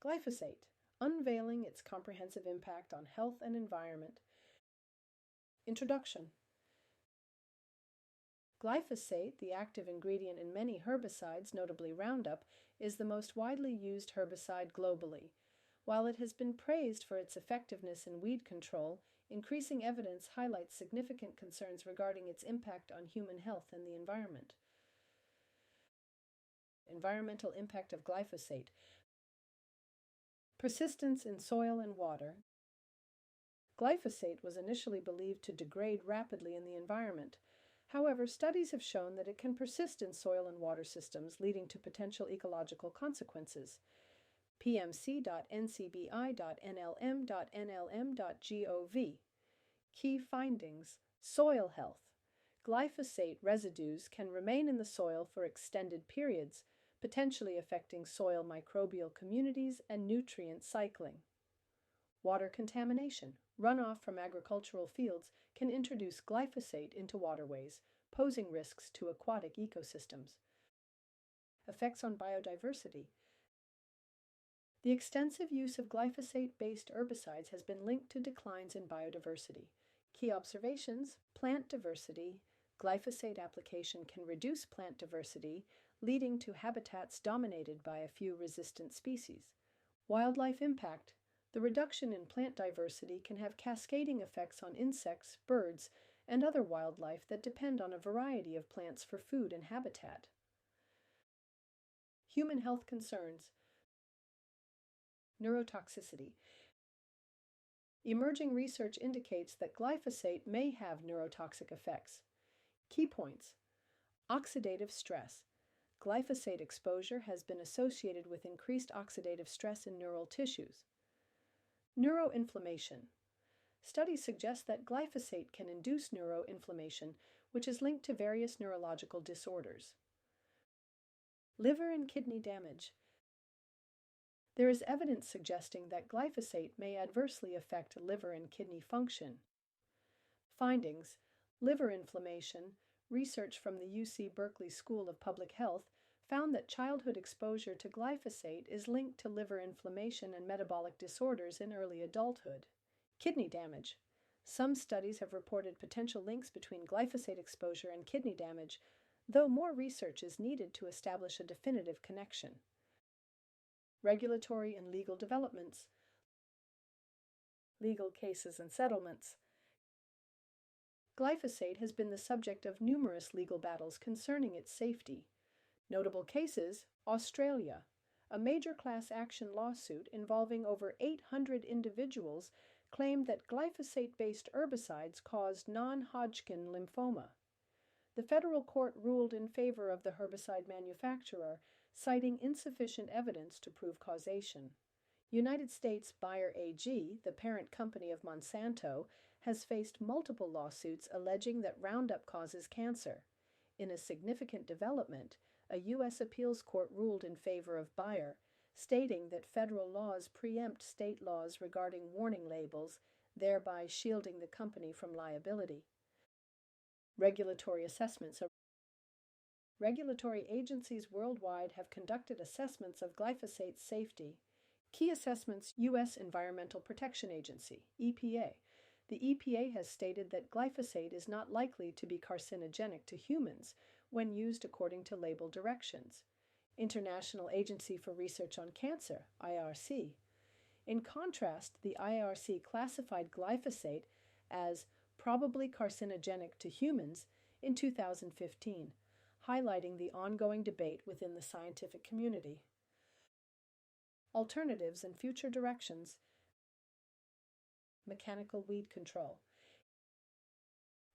Glyphosate, unveiling its comprehensive impact on health and environment. Introduction. Glyphosate, the active ingredient in many herbicides, notably Roundup, is the most widely used herbicide globally. While it has been praised for its effectiveness in weed control, increasing evidence highlights significant concerns regarding its impact on human health and the environment. Environmental impact of glyphosate. Persistence in soil and water. Glyphosate was initially believed to degrade rapidly in the environment. However, studies have shown that it can persist in soil and water systems, leading to potential ecological consequences. pmc.ncbi.nlm.nlm.gov. Key findings: soil health. Glyphosate residues can remain in the soil for extended periods, potentially affecting soil microbial communities and nutrient cycling. Water contamination. Runoff from agricultural fields can introduce glyphosate into waterways, posing risks to aquatic ecosystems. Effects on biodiversity. The extensive use of glyphosate-based herbicides has been linked to declines in biodiversity. Key observations: plant diversity. Glyphosate application can reduce plant diversity, leading to habitats dominated by a few resistant species. Wildlife impact. The reduction in plant diversity can have cascading effects on insects, birds, and other wildlife that depend on a variety of plants for food and habitat. Human health concerns. Neurotoxicity. Emerging research indicates that glyphosate may have neurotoxic effects. Key points: oxidative stress. Glyphosate exposure has been associated with increased oxidative stress in neural tissues. Neuroinflammation. Studies suggest that glyphosate can induce neuroinflammation, which is linked to various neurological disorders. Liver and kidney damage. There is evidence suggesting that glyphosate may adversely affect liver and kidney function. Findings: liver inflammation. Research from the UC Berkeley School of Public Health found that childhood exposure to glyphosate is linked to liver inflammation and metabolic disorders in early adulthood. Kidney damage. Some studies have reported potential links between glyphosate exposure and kidney damage, though more research is needed to establish a definitive connection. Regulatory and legal developments. Legal cases and settlements. Glyphosate has been the subject of numerous legal battles concerning its safety. Notable cases: Australia. A major class action lawsuit involving over 800 individuals claimed that glyphosate-based herbicides caused non-Hodgkin lymphoma. The federal court ruled in favor of the herbicide manufacturer, citing insufficient evidence to prove causation. United States Bayer AG, the parent company of Monsanto, has faced multiple lawsuits alleging that Roundup causes cancer. In a significant development, a U.S. appeals court ruled in favor of Bayer, stating that federal laws preempt state laws regarding warning labels, thereby shielding the company from liability. Regulatory assessments. Regulatory agencies worldwide have conducted assessments of glyphosate's safety. Key assessments: U.S. Environmental Protection Agency, EPA. The EPA has stated that glyphosate is not likely to be carcinogenic to humans when used according to label directions. International Agency for Research on Cancer, IRC. In contrast, the IRC classified glyphosate as probably carcinogenic to humans in 2015, highlighting the ongoing debate within the scientific community. Alternatives and future directions. Mechanical weed control.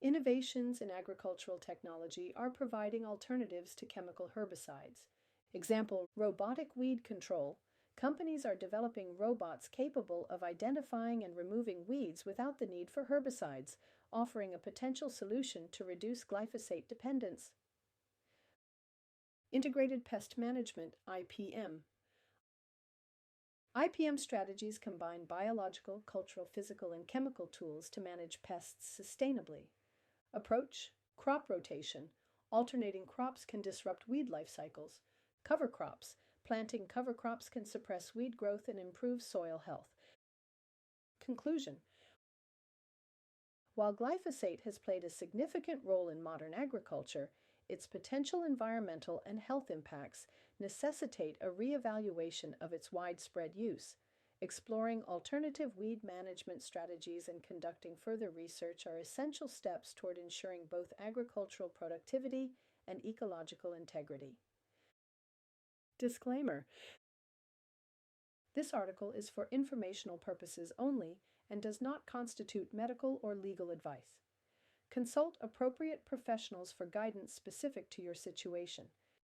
Innovations in agricultural technology are providing alternatives to chemical herbicides. Example: robotic weed control. Companies are developing robots capable of identifying and removing weeds without the need for herbicides, offering a potential solution to reduce glyphosate dependence. Integrated Pest Management, IPM. IPM strategies combine biological, cultural, physical, and chemical tools to manage pests sustainably. Approach: crop rotation. Alternating crops can disrupt weed life cycles. Cover crops. Planting cover crops can suppress weed growth and improve soil health. Conclusion: while glyphosate has played a significant role in modern agriculture, its potential environmental and health impacts necessitate a reevaluation of its widespread use. Exploring alternative weed management strategies and conducting further research are essential steps toward ensuring both agricultural productivity and ecological integrity. Disclaimer: this article is for informational purposes only and does not constitute medical or legal advice. Consult appropriate professionals for guidance specific to your situation.